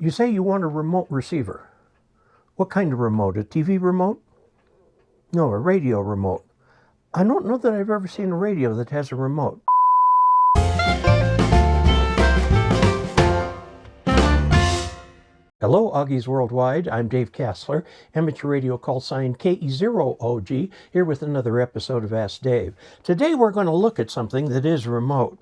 You say you want a remote receiver. What kind of remote? A TV remote? No, a radio remote. I don't know that I've ever seen a radio that has a remote. Hello, Augies Worldwide. I'm Dave Casler, amateur radio call sign KE0OG, here with another episode of Ask Dave. Today we're going to look at something that is remote.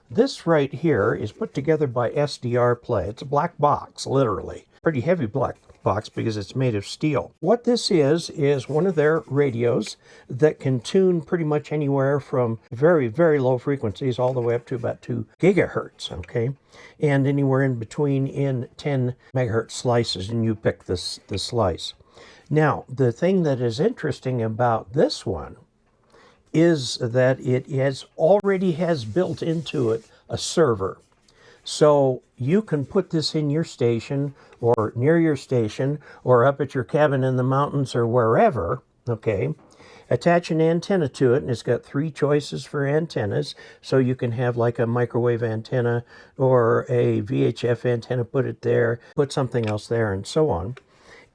This right here is put together by SDRplay. It's a black box, literally. Pretty heavy black box because it's made of steel. What this is one of their radios that can tune pretty much anywhere from very, very low frequencies all the way up to about 2 gigahertz, okay? And anywhere in between in 10 megahertz slices, and you pick the slice. Now, the thing that is interesting about this one is that it already has built into it a server. So you can put this in your station or near your station or up at your cabin in the mountains or wherever, okay? Attach an antenna to it, and it's got 3 choices for antennas. So you can have like a microwave antenna or a VHF antenna, put it there, put something else there, and so on.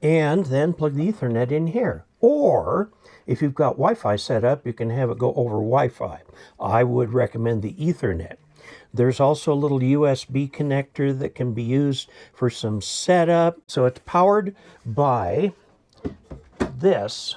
And then plug the Ethernet in here. Or if you've got Wi-Fi set up, you can have it go over Wi-Fi. I would recommend the Ethernet. There's also a little USB connector that can be used for some setup. So it's powered by this,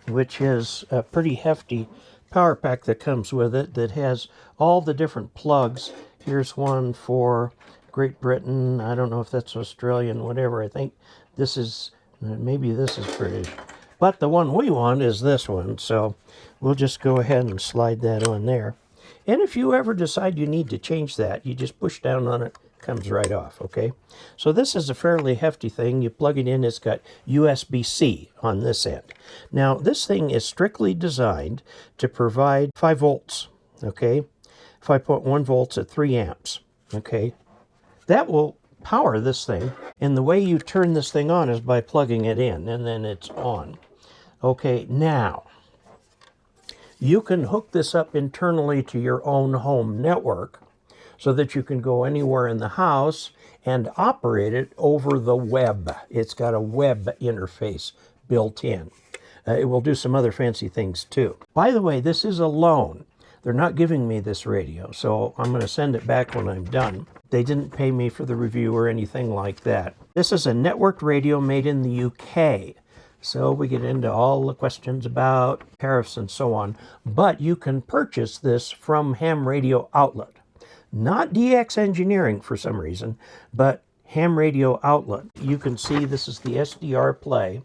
which is a pretty hefty power pack that comes with it that has all the different plugs. Here's one for Great Britain. I don't know if that's Australian, whatever. I think this is, maybe this is British. But the one we want is this one, so we'll just go ahead and slide that on there. And if you ever decide you need to change that, you just push down on it, comes right off, okay? So this is a fairly hefty thing. You plug it in, it's got USB-C on this end. Now, this thing is strictly designed to provide 5 volts, okay? 5.1 volts at 3 amps, okay? That will power this thing, and the way you turn this thing on is by plugging it in, and then it's on. Okay, now, you can hook this up internally to your own home network so that you can go anywhere in the house and operate it over the web. It's got a web interface built in. It will do some other fancy things too. By the way, this is a loan. They're not giving me this radio, so I'm going to send it back when I'm done. They didn't pay me for the review or anything like that. This is a networked radio made in the UK. So we get into all the questions about tariffs and so on. But you can purchase this from Ham Radio Outlet. Not DX Engineering for some reason, but Ham Radio Outlet. You can see this is the SDRplay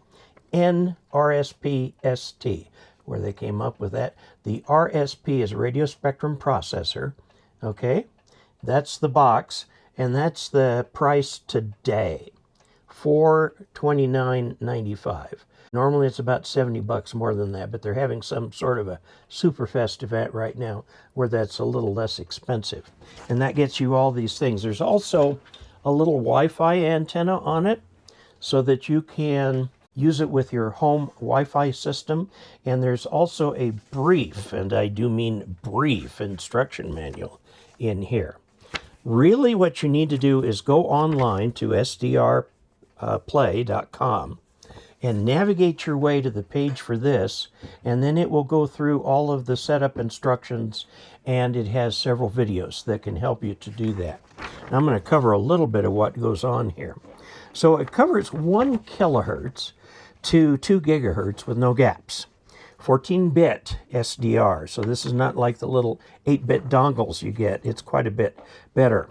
nRSP-ST, where they came up with that. The RSP is a radio spectrum processor, okay? That's the box, and that's the price today, $429.95. Normally it's about $70 more than that, but they're having some sort of a Superfest event right now where that's a little less expensive. And that gets you all these things. There's also a little Wi-Fi antenna on it so that you can use it with your home Wi-Fi system. And there's also a brief, and I do mean brief, instruction manual in here. Really what you need to do is go online to SDRplay.com and navigate your way to the page for this, and then it will go through all of the setup instructions, and it has several videos that can help you to do that. Now, I'm going to cover a little bit of what goes on here. So it covers 1 kilohertz to 2 gigahertz with no gaps. 14-bit SDR, so this is not like the little 8-bit dongles you get. It's quite a bit better.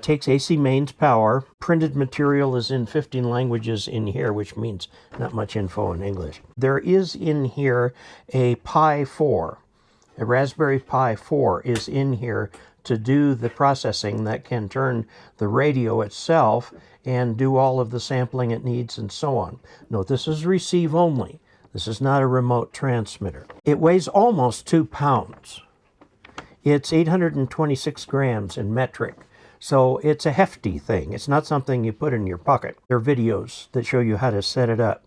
Takes AC mains power. Printed material is in 15 languages in here, which means not much info in English. There is in here a Pi 4. A Raspberry Pi 4 is in here to do the processing that can turn the radio itself and do all of the sampling it needs and so on. Note, this is receive only. This is not a remote transmitter. It weighs almost 2 pounds. It's 826 grams in metric. So it's a hefty thing. It's not something you put in your pocket. There are videos that show you how to set it up.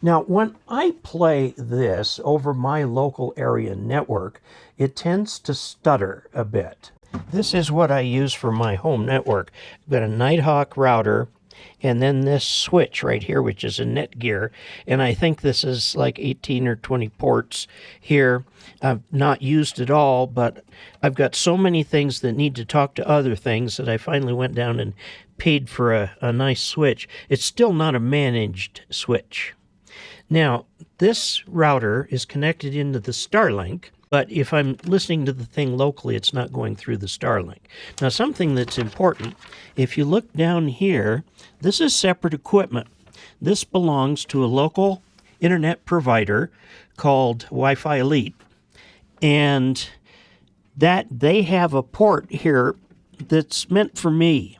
Now, when I play this over my local area network, it tends to stutter a bit. This is what I use for my home network. I've got a Nighthawk router and then this switch right here, which is a Netgear, and I think this is like 18 or 20 ports here. I've not used it all, but I've got so many things that need to talk to other things that I finally went down and paid for a nice switch. It's still not a managed switch. Now, this router is connected into the Starlink, but if I'm listening to the thing locally, it's not going through the Starlink. Now, something that's important, if you look down here, this is separate equipment. This belongs to a local internet provider called Wi-Fi Elite, and that they have a port here that's meant for me.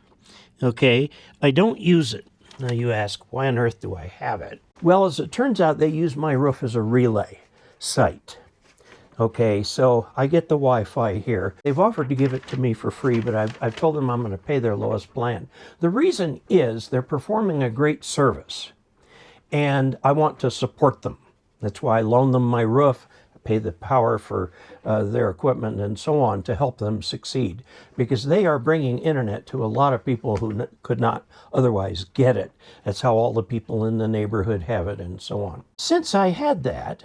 Okay, I don't use it. Now you ask, why on earth do I have it? Well, as it turns out, they use my roof as a relay site. Okay, so I get the Wi-Fi here. They've offered to give it to me for free, but I've told them I'm going to pay their lowest plan. The reason is they're performing a great service, and I want to support them. That's why I loan them my roof, pay the power for their equipment and so on to help them succeed, because they are bringing internet to a lot of people who could not otherwise get it. That's how all the people in the neighborhood have it and so on. Since I had that,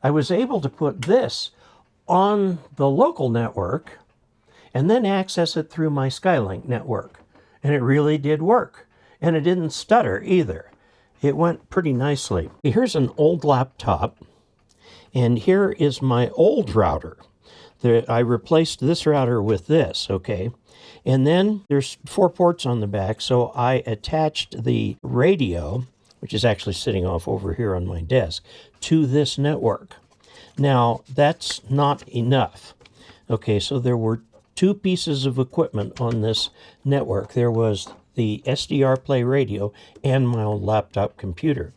I was able to put this on the local network and then access it through my Skylink network. And it really did work. And it didn't stutter either. It went pretty nicely. Here's an old laptop. And here is my old router. I replaced this router with this, okay? And then there's 4 ports on the back, so I attached the radio, which is actually sitting off over here on my desk, to this network. Now, that's not enough. Okay, so there were 2 pieces of equipment on this network. There was the SDRplay radio and my old laptop computer.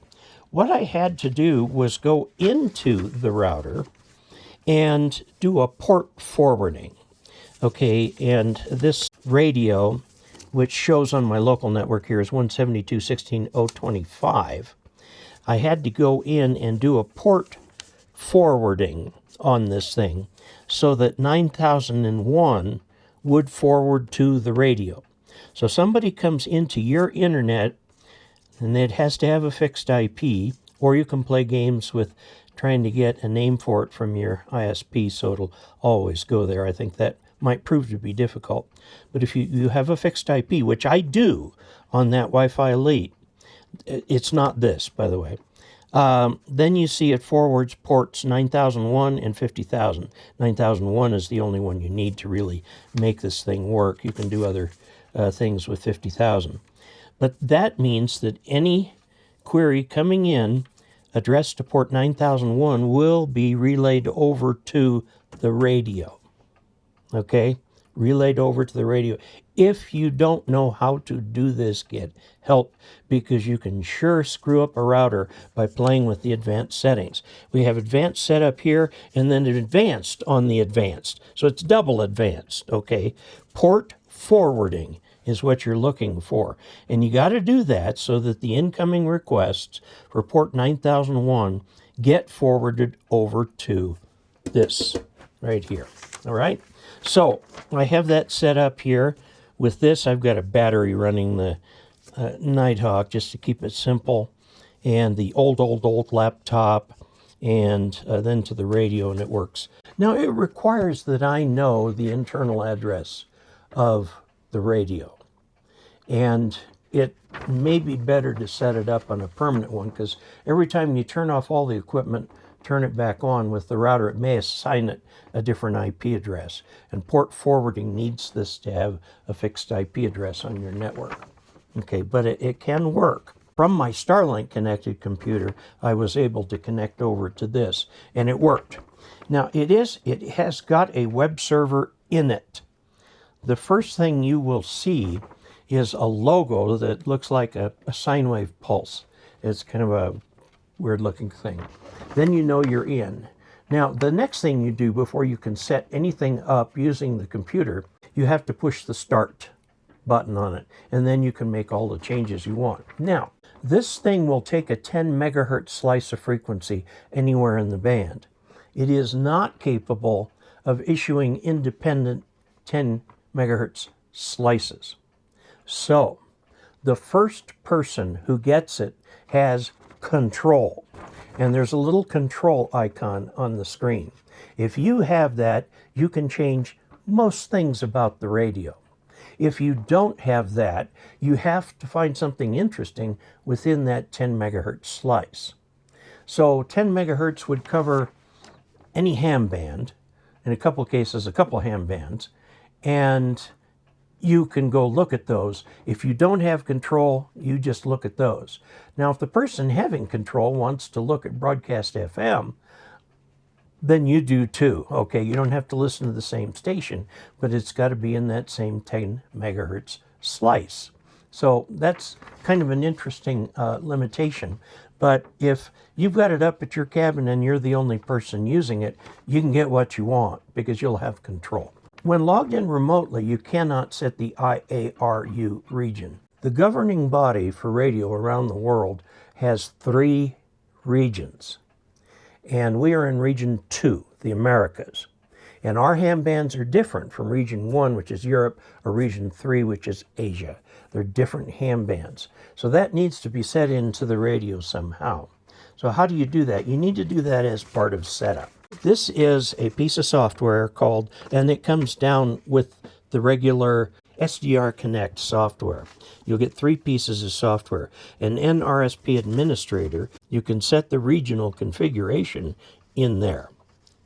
What I had to do was go into the router and do a port forwarding. Okay, and this radio, which shows on my local network here, is 172.16.025. I had to go in and do a port forwarding on this thing so that 9001 would forward to the radio. So somebody comes into your internet, and it has to have a fixed IP, or you can play games with trying to get a name for it from your ISP, so it'll always go there. I think that might prove to be difficult. But if you have a fixed IP, which I do on that Wi-Fi Elite, it's not this, by the way, then you see it forwards ports 9001 and 50,000. 9001 is the only one you need to really make this thing work. You can do other things with 50,000. But that means that any query coming in addressed to port 9001 will be relayed over to the radio. Okay? Relayed over to the radio. If you don't know how to do this, get help, because you can sure screw up a router by playing with the advanced settings. We have advanced setup here, and then advanced on the advanced. So it's double advanced, okay? Port forwarding is what you're looking for. And you got to do that so that the incoming requests for port 9001 get forwarded over to this right here. All right? So I have that set up here. With this, I've got a battery running the Nighthawk just to keep it simple, and the old laptop, and then to the radio, and it works. Now, it requires that I know the internal address of the radio. And it may be better to set it up on a permanent one, because every time you turn off all the equipment, turn it back on with the router, it may assign it a different IP address. And port forwarding needs this to have a fixed IP address on your network. Okay, but it can work. From my Starlink connected computer, I was able to connect over to this, and it worked. Now, it has got a web server in it. The first thing you will see is a logo that looks like a sine wave pulse. It's kind of a weird looking thing. Then you know you're in. Now, the next thing you do before you can set anything up using the computer, you have to push the start button on it, and then you can make all the changes you want. Now, this thing will take a 10 megahertz slice of frequency anywhere in the band. It is not capable of issuing independent 10 megahertz slices. So, the first person who gets it has control. And there's a little control icon on the screen. If you have that, you can change most things about the radio. If you don't have that, you have to find something interesting within that 10 megahertz slice. So 10 megahertz would cover any ham band, in a couple cases, a couple ham bands, and you can go look at those. If you don't have control, you just look at those. Now, if the person having control wants to look at broadcast FM, then you do too. Okay, you don't have to listen to the same station, but it's got to be in that same 10 megahertz slice. So that's kind of an interesting limitation. But if you've got it up at your cabin and you're the only person using it, you can get what you want because you'll have control. When logged in remotely, you cannot set the IARU region. The governing body for radio around the world has 3 regions. And we are in region 2, the Americas. And our ham bands are different from region 1, which is Europe, or region 3, which is Asia. They're different ham bands. So that needs to be set into the radio somehow. So how do you do that? You need to do that as part of setup. This is a piece of software called, and it comes down with the regular SDR Connect software. You'll get 3 pieces of software. An nRSP administrator, you can set the regional configuration in there.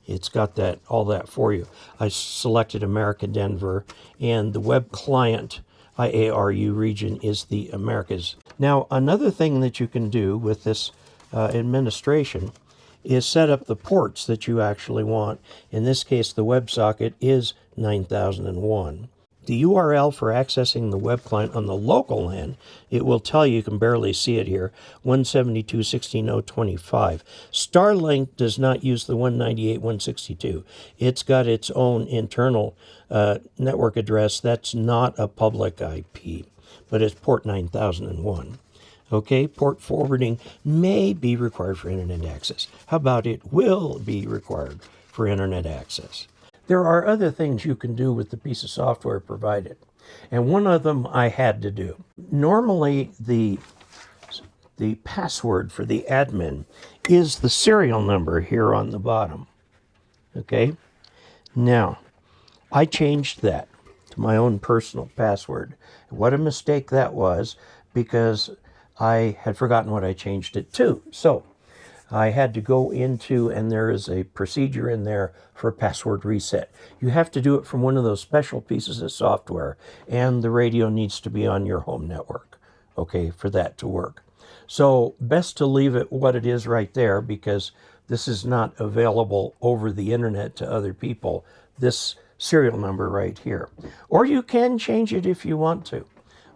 It's got that, all that for you. I selected America Denver, and the web client IARU region is the Americas. Now, another thing that you can do with this administration is set up the ports that you actually want. In this case, the WebSocket is 9001. The URL for accessing the web client on the local LAN, it will tell you can barely see it here, 172.16.0.25. Starlink does not use the 198.162. It's got its own internal network address. That's not a public IP, but it's port 9001. Okay, port forwarding may be required for internet access. How about it will be required for internet access? There are other things you can do with the piece of software provided, and one of them I had to do. Normally, the password for the admin is the serial number here on the bottom. Okay? Now, I changed that to my own personal password. What a mistake that was, because I had forgotten what I changed it to. So I had to go into, and there is a procedure in there for password reset. You have to do it from one of those special pieces of software, and the radio needs to be on your home network, okay, for that to work. So best to leave it what it is right there, because this is not available over the internet to other people, this serial number right here. Or you can change it if you want to,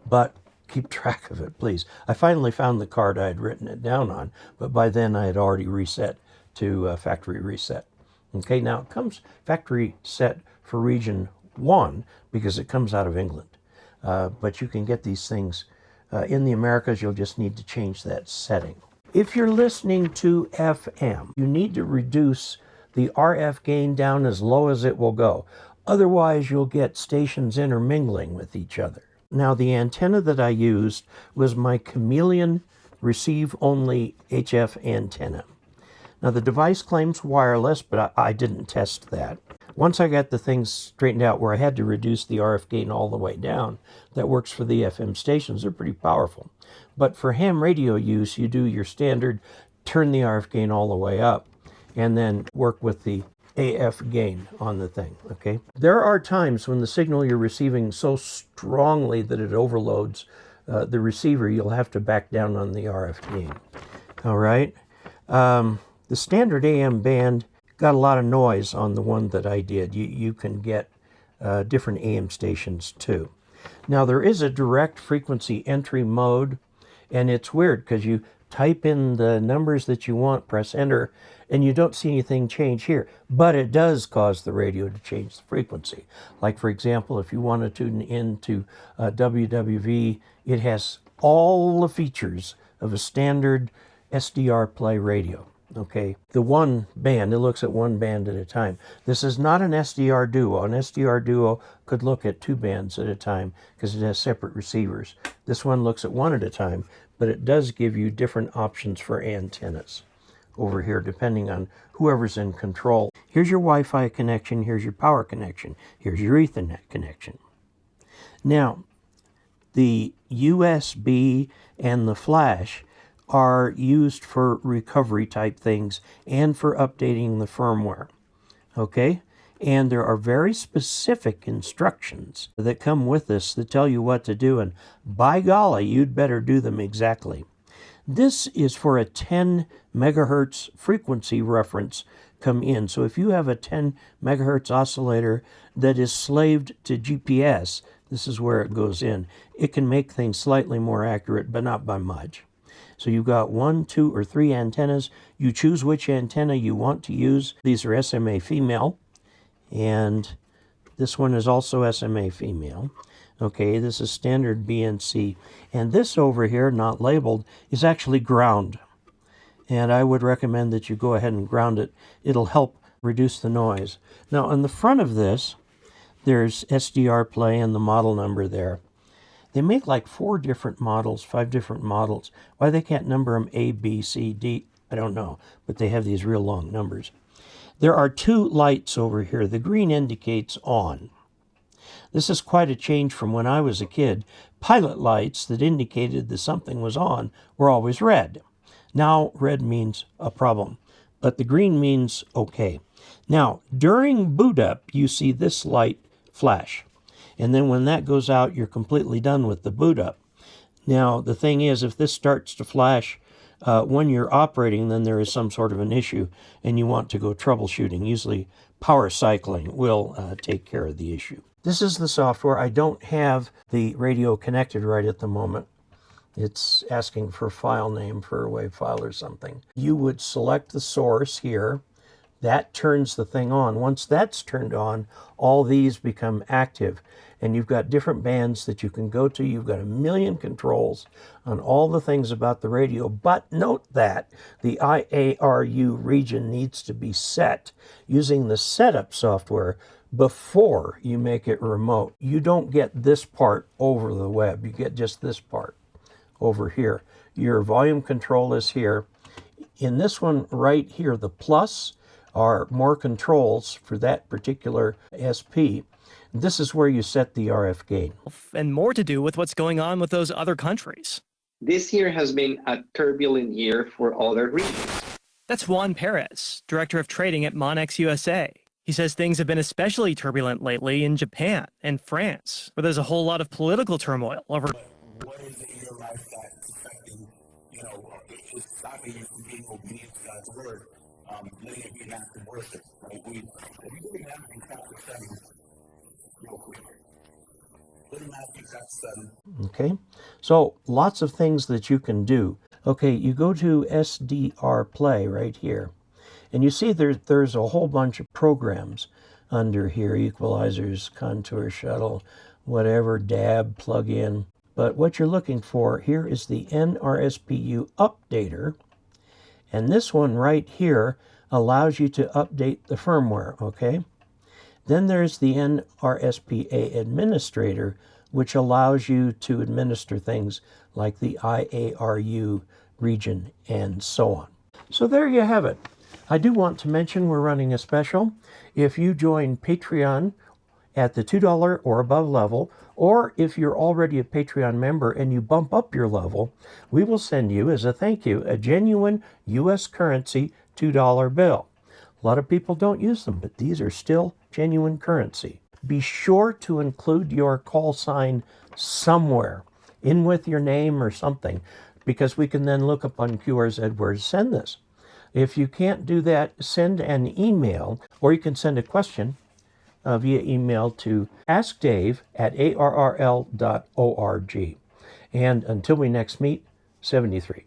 but keep track of it, please. I finally found the card I had written it down on, but by then I had already reset to factory reset. Okay, now it comes factory set for region 1 because it comes out of England. But you can get these things in the Americas. You'll just need to change that setting. If you're listening to FM, you need to reduce the RF gain down as low as it will go. Otherwise, you'll get stations intermingling with each other. Now, the antenna that I used was my Chameleon receive-only HF antenna. Now, the device claims wireless, but I didn't test that. Once I got the things straightened out where I had to reduce the RF gain all the way down, that works for the FM stations. They're pretty powerful. But for ham radio use, you do your standard, turn the RF gain all the way up, and then work with the AF gain on the thing, okay? There are times when the signal you're receiving so strongly that it overloads the receiver, you'll have to back down on the RF gain. All right? The standard AM band got a lot of noise on the one that I did. You can get different AM stations too. Now, there is a direct frequency entry mode, and it's weird because you type in the numbers that you want, press enter, and you don't see anything change here. But it does cause the radio to change the frequency. Like, for example, if you want to tune into WWV, it has all the features of a standard SDRplay radio. Okay, the one band, it looks at one band at a time. This is not an SDR Duo. An SDR Duo could look at two bands at a time because it has separate receivers. This one looks at one at a time, but it does give you different options for antennas over here depending on whoever's in control. Here's your Wi-Fi connection, here's your power connection, here's your Ethernet connection. Now, the USB and the flash are used for recovery type things and for updating the firmware. Okay? And there are very specific instructions that come with this that tell you what to do, and by golly, you'd better do them exactly. This is for a 10 megahertz frequency reference come in. So if you have a 10 megahertz oscillator that is slaved to GPS, this is where it goes in. It can make things slightly more accurate, but not by much. So you've got 1, 2, or 3 antennas. You choose which antenna you want to use. These are SMA female, and this one is also SMA female. Okay, this is standard BNC. And this over here, not labeled, is actually ground. And I would recommend that you go ahead and ground it. It'll help reduce the noise. Now, on the front of this, there's SDRplay and the model number there. They make like 4 different models, 5 different models. Why they can't number them A, B, C, D, I don't know. But they have these real long numbers. There are 2 lights over here. The green indicates on. This is quite a change from when I was a kid. Pilot lights that indicated that something was on were always red. Now red means a problem, but the green means okay. Now, during boot up, you see this light flash. And then when that goes out, you're completely done with the boot up. Now, the thing is, if this starts to flash when you're operating, then there is some sort of an issue, and you want to go troubleshooting. Usually, power cycling will take care of the issue. This is the software. I don't have the radio connected right at the moment. It's asking for file name for a WAV file or something. You would select the source here. That turns the thing on. Once that's turned on, all these become active. And you've got different bands that you can go to. You've got a million controls on all the things about the radio. But note that the IARU region needs to be set using the setup software before you make it remote. You don't get this part over the web. You get just this part over here. Your volume control is here. In this one right here, the plus are more controls for that particular SP. This is where you set the RF gain. And more to do with what's going on with those other countries. This year has been a turbulent year for other regions. That's Juan Perez, Director of Trading at Monex USA. He says things have been especially turbulent lately in Japan and France, where there's a whole lot of political turmoil over... What is it in your life that's affecting, is stopping you from being obedient to God's word, letting it be an act of worship, right? If you go to Matthew chapter 7, real quick. Go to Matthew chapter 7. Okay, so lots of things that you can do. Okay, you go to SDRplay right here, and you see there's a whole bunch of programs under here, equalizers, contour shuttle, whatever, DAB, plug-in. But what you're looking for here is the nRSP-U updater, and this one right here allows you to update the firmware, okay? Then there's the nRSP-A administrator, which allows you to administer things like the IARU region and so on. So there you have it. I do want to mention we're running a special. If you join Patreon at the $2 or above level, or if you're already a Patreon member and you bump up your level, we will send you, as a thank you, a genuine U.S. currency $2 bill. A lot of people don't use them, but these are still genuine currency. Be sure to include your call sign somewhere, in with your name or something, because we can then look up on QRZ where to send this. If you can't do that, send an email, or you can send a question via email to askdave@arrl.org. And until we next meet, 73.